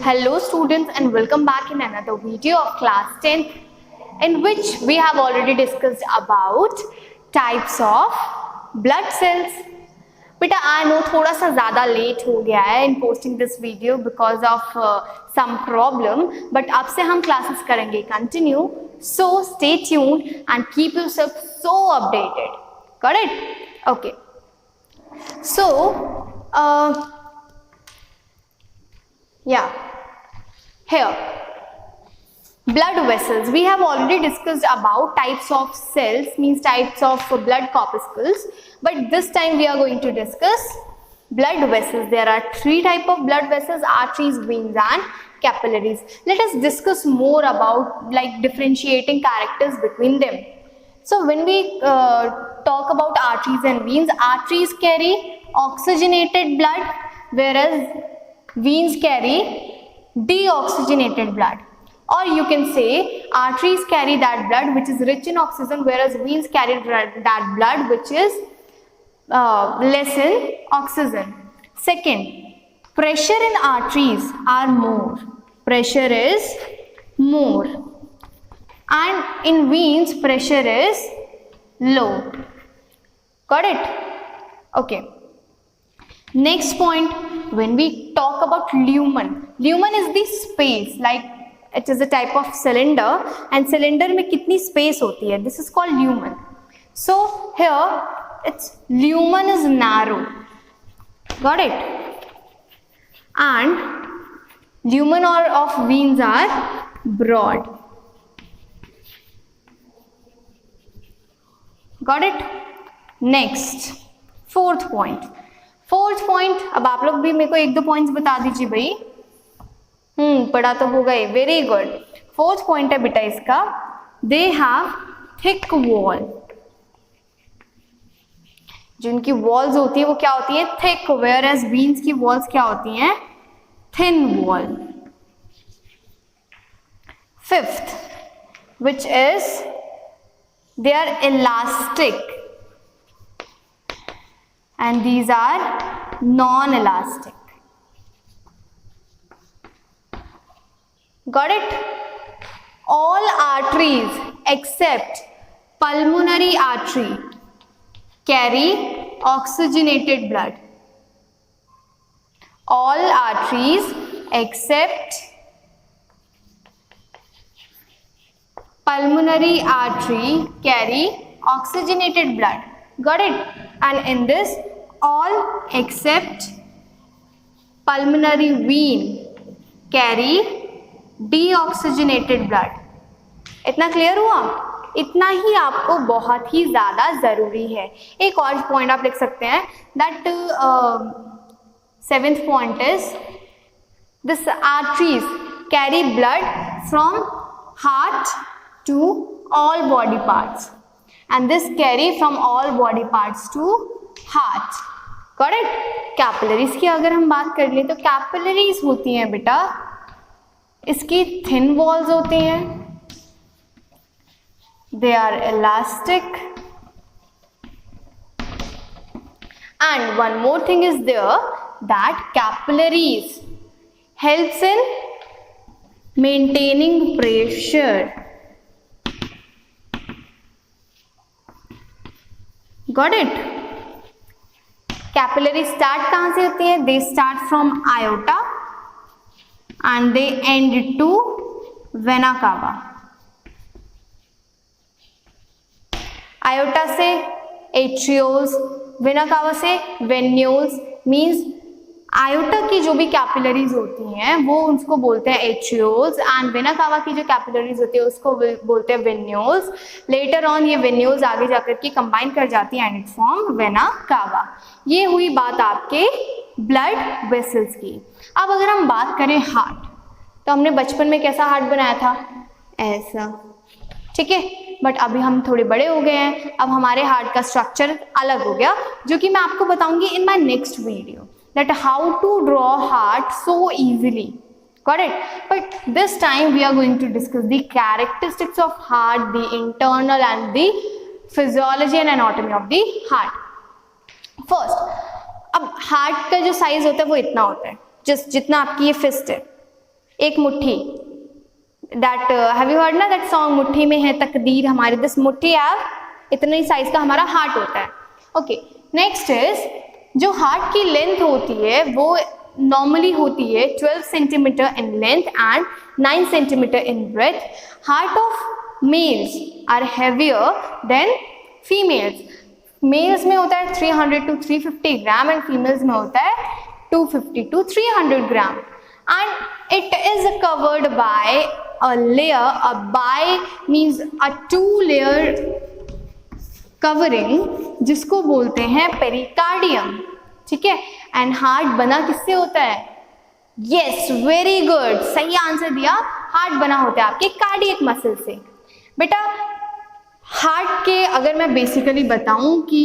Hello students and welcome back in another video of class 10th in which we have already discussed about types of blood cells. बेटा I know थोड़ा सा ज़्यादा late हो गया है in posting this video because of some problem, but अब से हम classes करेंगे continue, so stay tuned and keep yourself so updated. Got it? Okay. So yeah, here blood vessels, we have already discussed about types of cells, means types of blood corpuscles, but this time we are going to discuss blood vessels. There are three types of blood vessels: arteries, veins and capillaries. Let us discuss more about like differentiating characters between them. So when we talk about arteries and veins, arteries carry oxygenated blood whereas veins carry deoxygenated blood, or you can say arteries carry that blood which is rich in oxygen whereas veins carry that blood which is less in oxygen. Second, pressure in arteries are more, pressure is more, and in veins pressure is low. Got it? Okay. Next point, when we talk about lumen, lumen is the space, like it is a type of cylinder and cylinder में कितनी space होती है, this is called lumen. So here its lumen is narrow. Got it? And lumen or of veins are broad. Got it? Next, fourth point. अब आप लोग भी मेरे को एक दो पॉइंट्स बता दीजिए भाई. पढ़ा तो होगा ही. Very good. फोर्थ पॉइंट है बेटा इसका, दे हैव थिक वॉल. जिनकी वॉल्स होती है वो क्या होती है? थिक. वेयर एज बीन्स की वॉल्स क्या होती हैं? Thin wall. Fifth, which is they are elastic and these are non-elastic. Got it? All arteries except pulmonary artery carry oxygenated blood. All arteries except pulmonary artery carry oxygenated blood. Got it? And in this, all except pulmonary vein carry deoxygenated blood. इतना clear हुआ? इतना ही आपको बहुत ही ज़्यादा ज़रूरी है. एक और पॉइंट आप लिख सकते हैं, that seventh point is this arteries carry blood from heart to all body parts. And this carry from all body parts to heart. Got it? Capillaries की अगर हम बात कर लें तो capillaries होती हैं बेटा, इसकी thin walls होती हैं, they are elastic, and one more thing is there, that capillaries helps in maintaining pressure. Got it? Capillary start कहाँ से होती है? They start from aorta and they end to vena cava. Aorta से atrioles, vena cava से venules, means iota की जो भी capillaries होती हैं वो उसको बोलते हैं एट्रियोल्स, एंड वेना कावा की जो कैपिलरीज होती है उसको बोलते हैं वेन्यूल्स. लेटर ऑन ये वेन्यूल्स आगे जाकर के कंबाइन कर जाती हैं एंड इट फॉर्म वेना कावा. ये हुई बात आपके ब्लड वेसल्स की. अब अगर हम बात करें हार्ट, तो हमने बचपन में कैसा हार्ट बनाया था? ऐसा. ठीक है, बट अभी हम थोड़े बड़े हो गए हैं, अब हमारे हार्ट का स्ट्रक्चर अलग हो गया, जो कि मैं आपको बताऊंगी in my next video, that how to draw heart so easily. Got it? But this time we are going to discuss the characteristics of heart, the internal and the physiology and anatomy of the heart. First, अब heart का जो size होता है वो इतना होता है, जितना आपकी ये फिस्ट है. एक मुट्ठी, दैट हैव यू हर्ड ना दैट सॉन्ग, मुट्ठी में है तकदीर हमारी, दिस मुट्ठी हैव, इतने ही साइज का हमारा हार्ट होता है। ओके, नेक्स्ट इज जो हार्ट की लेंथ होती है वो नॉर्मली होती है 12 centimetre in length and 9 centimetre in breadth. Heart of males are heavier than females. Males में होता है 300 to 350 ग्राम एंड फीमेल्स में होता है 250 to 300 gram and it is covered by a layer, a bye means a 2 layer covering जिसको बोलते हैं pericardium, ठीक है। एंड हार्ट बना किससे होता है? यस, वेरी गुड, सही आंसर दिया, हार्ट बना होता है आपके कार्डियक मसल से। बेटा हार्ट के अगर मैं बेसिकली बताऊं कि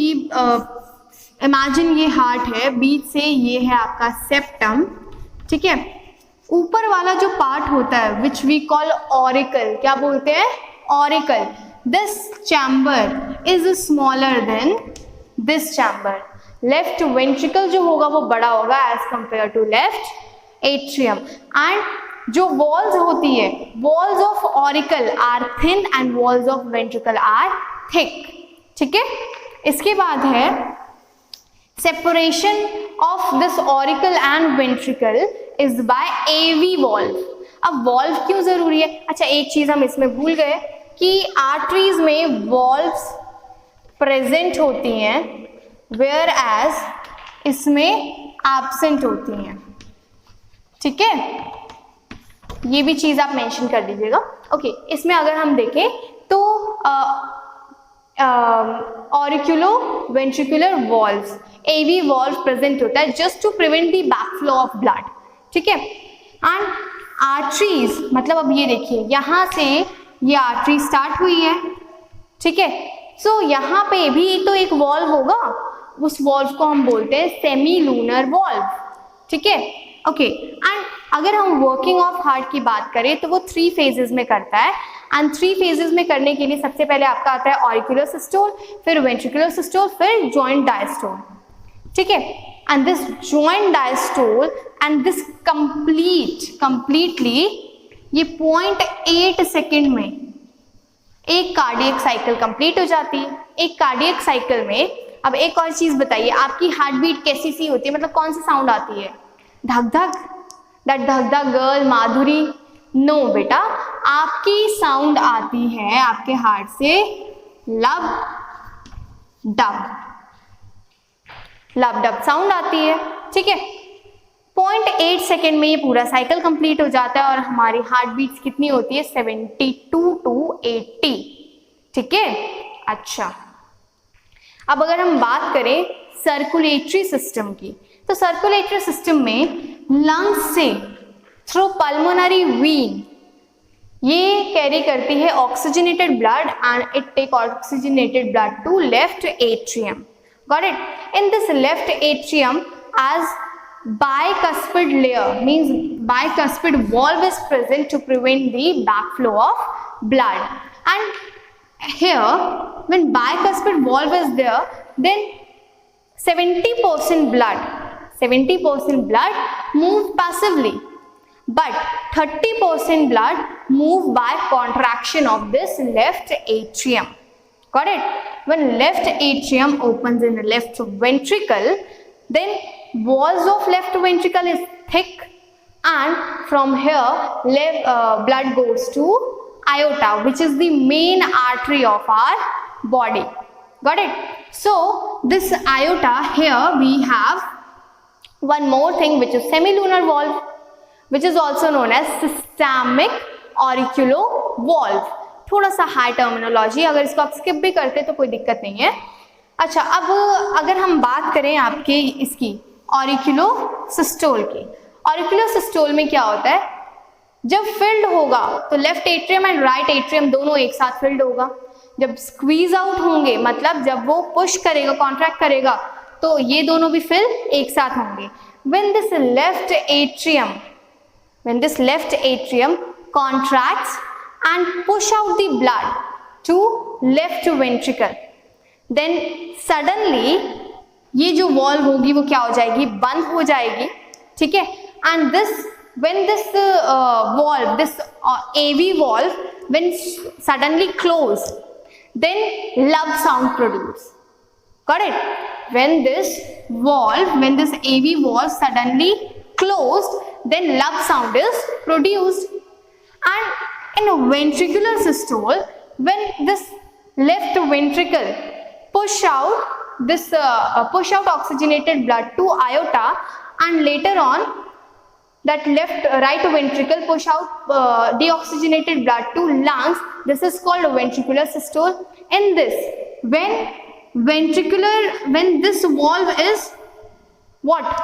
इमेजिन ये हार्ट है, बीच से ये है आपका सेप्टम, ठीक है। ऊपर वाला जो पार्ट होता है विच वी कॉल ऑरिकल, क्या बोलते हैं? Auricle. This chamber is smaller than this chamber. Left ventricle जो होगा वो बड़ा होगा as compare to left atrium. And जो वॉल्स होती है, walls of auricle are thin and walls of ventricle are thick, ठीक है। इसके बाद है separation of this auricle and ventricle is by AV valve. अब वॉल्व क्यों जरूरी है? अच्छा, एक चीज हम इसमें भूल गए कि आर्टरीज में वॉल्व्स प्रेजेंट होती हैं वेयर एज इसमें एब्सेंट होती हैं, ठीक है। ये भी चीज आप मेंशन कर दीजिएगा। ओके, इसमें अगर हम देखें तो auriculo ventricular valves, AV valve present होता है just to prevent the backflow of blood, ठीक है। एंड आर्टरीज मतलब अब ये देखिए यहाँ से ये आर्टरी स्टार्ट हुई है, ठीक है। सो यहाँ पे भी तो एक वॉल्व होगा, उस वॉल्व को हम बोलते हैं सेमी लूनर वॉल्व, ठीक है। ओके, एंड अगर हम वर्किंग ऑफ हार्ट की बात करें तो वो 3 फेजेस में करता है। एंड 3 फेजेस में करने के लिए सबसे पहले आपका आता है ऑरिकुलर सिस्टोल, फिर वेंट्रिकुलर सिस्टोल, फिर जॉइंट डायस्टोल, ठीक है। And this joint diastole and this completely ये 0.8 सेकेंड में एक कार्डियक साइकिल कंप्लीट हो जाती है। एक कार्डियक साइकिल में अब एक और चीज बताइए, आपकी हार्ट बीट कैसी सी होती है, मतलब कौन सी साउंड आती है? धक धक, दैट धक धक गर्ल माधुरी? नो बेटा, आपकी साउंड आती है आपके हार्ट से लब डब, लब डब साउंड आती है, ठीक है। 0.8 सेकेंड में ये पूरा साइकिल कंप्लीट हो जाता है और हमारी हार्ट बीट्स कितनी होती है? 72 to 80, ठीक है। अच्छा, अब अगर हम बात करें सर्कुलेटरी सिस्टम की, तो सर्कुलेटरी सिस्टम में लंग्स से थ्रू पल्मोनरी वीन ये कैरी करती है oxygenated blood and it take oxygenated blood to left atrium. Got it? In this left atrium as bicuspid layer, means bicuspid valve is present to prevent the backflow of blood. And here when bicuspid valve is there, then 70% blood move passively, but 30% blood move by contraction of this left atrium. Got it? When left atrium opens in the left ventricle, then walls of left ventricle is thick, and from here blood goes to aorta, which is the main artery of our body. Got it? So this aorta, here we have one more thing, which is semilunar valve, which is also known as systemic auricular valve. थोड़ा सा high terminology, अगर इसको आप skip भी करते तो कोई दिक्कत नहीं है। अच्छा, अब अगर हम बात करें आपके इसकी ऑरिकुलोसिस्टोल की, ऑरिकुलोसिस्टोल में क्या होता है? जब फिल्ड होगा तो left atrium and right atrium दोनों एक साथ फिल्ड होगा। जब स्क्वीज आउट होंगे, मतलब जब वो पुश करेगा, कॉन्ट्रैक्ट करेगा, तो ये दोनों भी फिल एक साथ होंगे। When this left atrium contracts and push out the blood to left ventricle, then suddenly ये जो वॉल्व होगी वो क्या हो जाएगी? बंद हो जाएगी, ठीक है। And this when this valve, this AV valve, when suddenly closed, then lub sound produced. Got it? When this valve, when this AV valve suddenly closed, then lub sound is produced. And in a ventricular systole, when this left ventricle push out oxygenated blood to aorta, and later on that right ventricle push out deoxygenated blood to lungs, this is called a ventricular systole. In this, when this valve is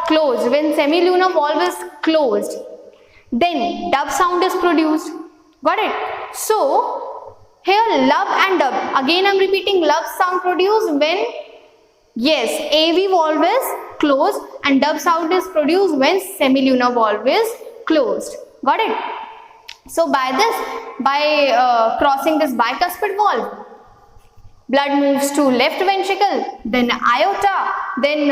closed, when semilunar valve is closed, then dub sound is produced. Got it? So here lub and dub, again I am repeating, lub sound produced when AV valve is closed, and dub sound is produced when semilunar valve is closed. Got it? So by crossing this bicuspid valve, blood moves to left ventricle, then aorta, then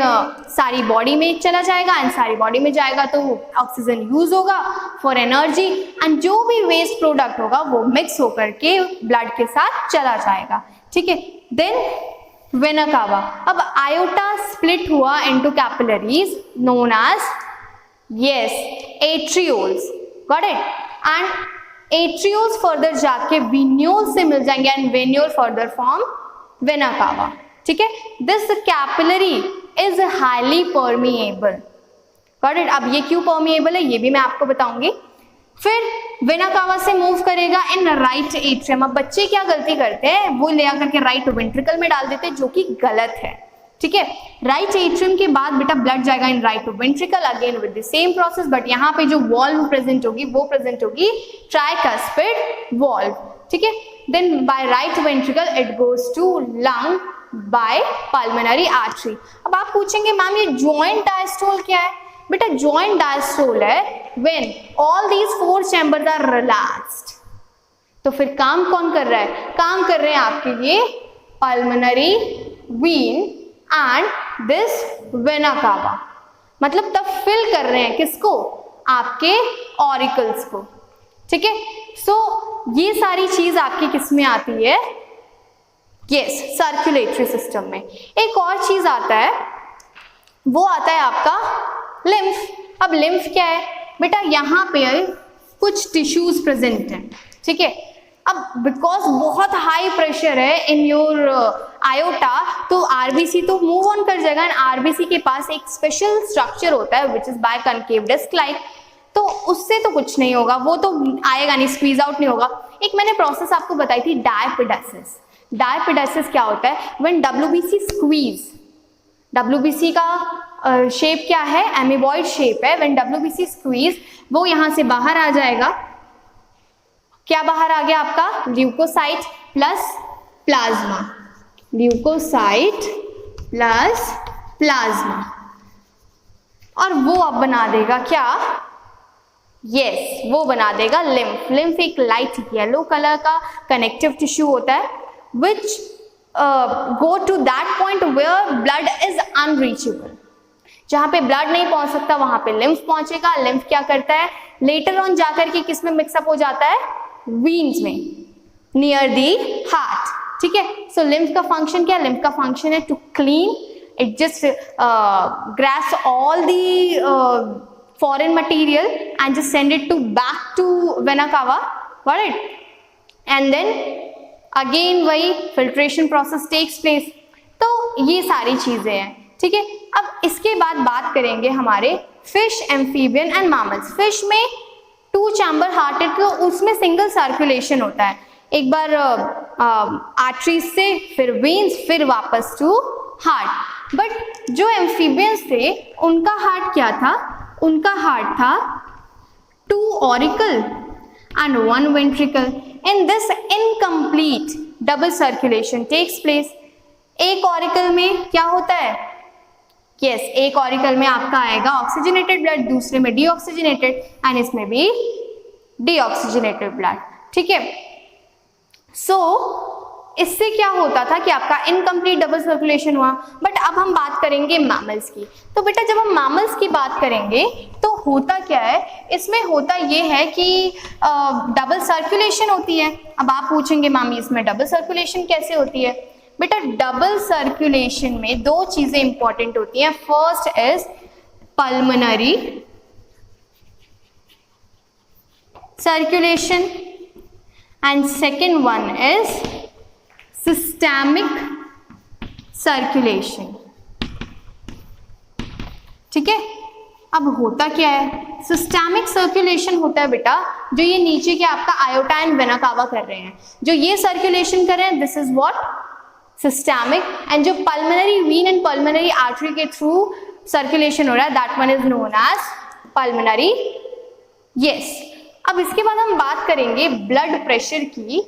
सारी body में चला जाएगा, and सारी body में जाएगा तो oxygen use होगा for energy, and जो भी वेस्ट प्रोडक्ट होगा वो मिक्स होकर के ब्लड के साथ चला जाएगा. ठीक है. Then vena cava. अब आयोटा स्प्लिट हुआ into capillaries known as arterioles. Got it? And arterioles further जाके वेन्यूल से मिल जाएंगे, and venule further form vena cava. ठीक है. This capillary is highly permeable. Got it? अब ये क्यों परमिएबल है ये भी मैं आपको बताऊंगी. फिर वेना कावा से मूव करेगा इन राइट एट्रियम. अब बच्चे क्या गलती करते हैं, वो ले आकर के राइट वेंट्रिकल में डाल देते हैं, जो कि गलत है. ठीक है. राइट एट्रियम के बाद बेटा ब्लड जाएगा in right ventricle, again with the same process, but यहाँ पे जो वॉल्व प्रेजेंट होगी वो प्रेजेंट होगी ट्राइकस्पिड वॉल्व. ठीक है. Then by right ventricle it goes to lung by pulmonary artery. अब आप पूछेंगे मैम ये जॉइंट डायस्टोल क्या है? बेटा जॉइंट डायस्टोल है when all these four chambers are relaxed. तो फिर काम कौन कर रहा है? काम कर रहे हैं आपके लिए pulmonary vein and this vena cava. मतलब तब फिल कर रहे हैं किसको? आपके ऑरिकल्स को. ठीक है. सो ये सारी चीज आपकी किस में आती है? सर्कुलेटरी सिस्टम में. एक और चीज आता है, वो आता है आपका लिम्फ. अब लिम्फ क्या है? बेटा यहाँ पे कुछ टिश्यूज प्रेजेंट हैं. ठीक है. अब बिकॉज बहुत हाई प्रेशर है इन योर आयोटा, तो आरबीसी तो मूव ऑन कर जाएगा, एंड आरबीसी के पास एक स्पेशल स्ट्रक्चर होता है विच इज बायकॉन्केव डिस्क लाइक. तो उससे तो कुछ नहीं होगा, वो तो आएगा नहीं, स्क्वीज आउट नहीं होगा. एक मैंने प्रोसेस आपको बताई थी डायपिडेसिस. डायपिडेसिस क्या होता है? व्हेन डब्ल्यूबीसी स्क्वीज, डब्ल्यूबीसी का शेप क्या है? एमीबॉइड शेप है. व्हेन डब्ल्यूबीसी स्क्वीज, वो यहां से बाहर आ जाएगा. क्या बाहर आ गया आपका? Leucocyte plus plasma. Leucocyte plus plasma, और वो अब बना देगा क्या? वो बना देगा लिम्फ. लिम्फ एक लाइट येलो कलर का कनेक्टिव टिश्यू होता है which go to that point where blood is unreachable. जहाँ पे ब्लड नहीं पहुंच सकता वहां पे लिम्फ पहुंचेगा. लिम्फ क्या करता है? लेटर ऑन जाकर के किस में मिक्सअप हो जाता है? वीन्स में, नियर दी हार्ट. ठीक है. सो लिम्फ का फंक्शन क्या है? लिम्फ का फंक्शन है to clean. It just grasp all the foreign material and just send it back to vena cava. Got it? And then again वही फिल्ट्रेशन प्रोसेस टेक्स प्लेस. तो ये सारी चीजें हैं. ठीक है. अब इसके बाद बात करेंगे हमारे fish, amphibian and mammals. Fish में 2 चैम्बर हार्ट है, तो उसमें सिंगल सर्कुलेशन होता है. एक बार आर्टरीज से, फिर वेन्स, फिर वापस टू हार्ट. बट जो एम्फीबियंस थे उनका हार्ट क्या था? उनका हार्ट था 2 auricle and 1 ventricle. In this incomplete double circulation takes place. एक ऑरिकल में क्या होता है? एक ऑरिकल में आपका आएगा ऑक्सीजनेटेड ब्लड, दूसरे में डीऑक्सीजनेटेड, एंड इसमें भी डीऑक्सीजनेटेड ब्लड. ठीक है. सो इससे क्या होता था कि आपका इनकम्प्लीट डबल सर्कुलेशन हुआ. बट अब हम बात करेंगे मैमल्स की. तो बेटा जब हम मैमल्स की बात करेंगे तो होता क्या है, इसमें होता ये है कि डबल सर्कुलेशन होती है। अब आप पूछेंगे मामी इसमें डबल सर्कुलेशन कैसे होती है? बेटा डबल सर्कुलेशन में दो चीजें इंपॉर्टेंट होती हैं। First is pulmonary circulation and second one is systemic circulation. ठीक है, अब होता क्या है, सिस्टेमिक सर्कुलेशन होता है बेटा जो ये नीचे के आपका आयोटा एंड वेना कावा कर रहे हैं, जो ये सर्कुलेशन कर रहे हैं, this is what systemic. And जो pulmonary vein and pulmonary artery के थ्रू सर्कुलेशन हो रहा है, that one is known as pulmonary. Yes, अब इसके बाद हम बात करेंगे ब्लड प्रेशर की।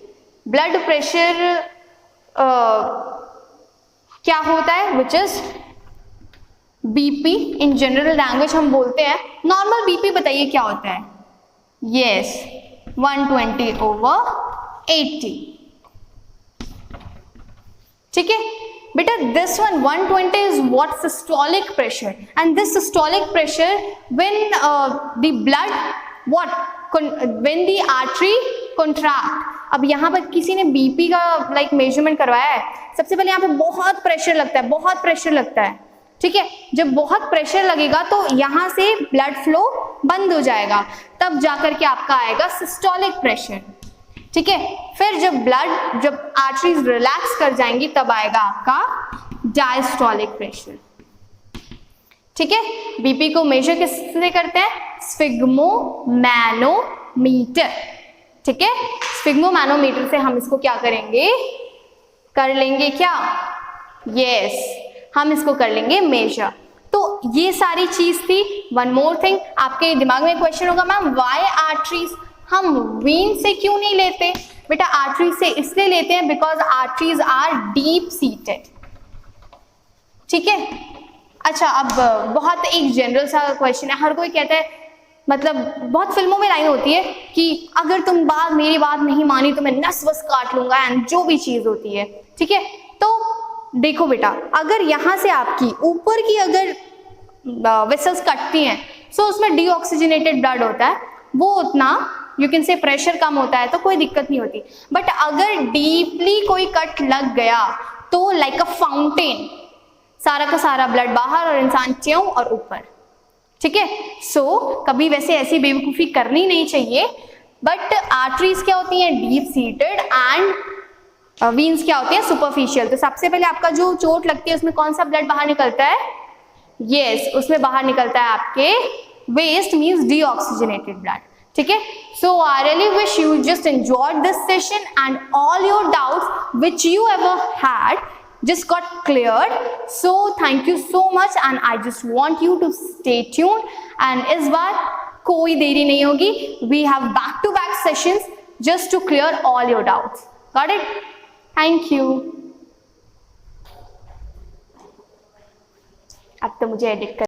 ब्लड प्रेशर क्या होता है, which is BP. In general language हम बोलते हैं, नॉर्मल बीपी बताइए क्या होता है? यस, 120/80। ठीक है बेटा, this one 120 is what systolic pressure, and this systolic pressure when the blood when the artery contract. अब यहाँ पर किसी ने बीपी का मेजरमेंट करवाया है, सबसे पहले यहाँ पे बहुत प्रेशर लगता है, बहुत प्रेशर लगता है। ठीक है, जब बहुत प्रेशर लगेगा तो यहाँ से ब्लड फ्लो बंद हो जाएगा, तब जाकर के आपका आएगा सिस्टोलिक प्रेशर। ठीक है, फिर जब आर्टरीज रिलैक्स कर जाएंगी तब आएगा आपका डायस्टोलिक प्रेशर। ठीक है, बीपी को मेजर किससे करते हैं? स्फिग्मोमैनोमीटर। ठीक है, स्फिग्मोमैनोमीटर से हम इसको क्या करेंगे, कर लेंगे क्या? यस, हम इसको कर लेंगे मेजर। तो ये सारी चीज थी। वन मोर थिंग, आपके दिमाग में क्वेश्चन होगा मैम वाई आर्टरीज, हम वीन से क्यों नहीं लेते? बेटा आर्टरी से इसलिए लेते हैं because arteries are deep seated. ठीक है, अच्छा अब बहुत एक जनरल सा क्वेश्चन है, हर कोई कहता है, मतलब बहुत फिल्मों में लाइन होती है कि अगर तुम मेरी बात नहीं मानी तो मैं नस वस काट लूंगा, एंड जो भी चीज होती है। ठीक है, तो देखो बेटा, अगर यहां से आपकी ऊपर की अगर वेसल्स कटती हैं, सो उसमें डीऑक्सीजनेटेड ब्लड होता है, वो उतना यू कैन से प्रेशर कम होता है, तो कोई दिक्कत नहीं होती। बट अगर डीपली कोई कट लग गया तो लाइक अ फाउंटेन, सारा का सारा ब्लड बाहर और इंसान च्यों और ऊपर। ठीक है, सो कभी वैसे ऐसी बेवकूफ़ी करनी नहीं चाहिए। बट आर्टरीज क्या होती हैं? डीप सीटेड, एंड वीन्स क्या होती है? सुपरफिशियल। तो सबसे पहले आपका जो चोट लगती है उसमें कौन सा ब्लड बाहर निकलता है? यस, उसमें बाहर निकलता है आपके वेस्ट मीन्स डीऑक्सीजनेटेड ब्लड। ठीक है, so I really wish you just enjoyed this session and all your doubts which you ever had just got cleared. So thank you so much and I just want you to stay tuned, and इस बार कोई देरी नहीं होगी, we have back to back sessions just to clear all your doubts. Got it? Thank you. अब तो मुझे edit कर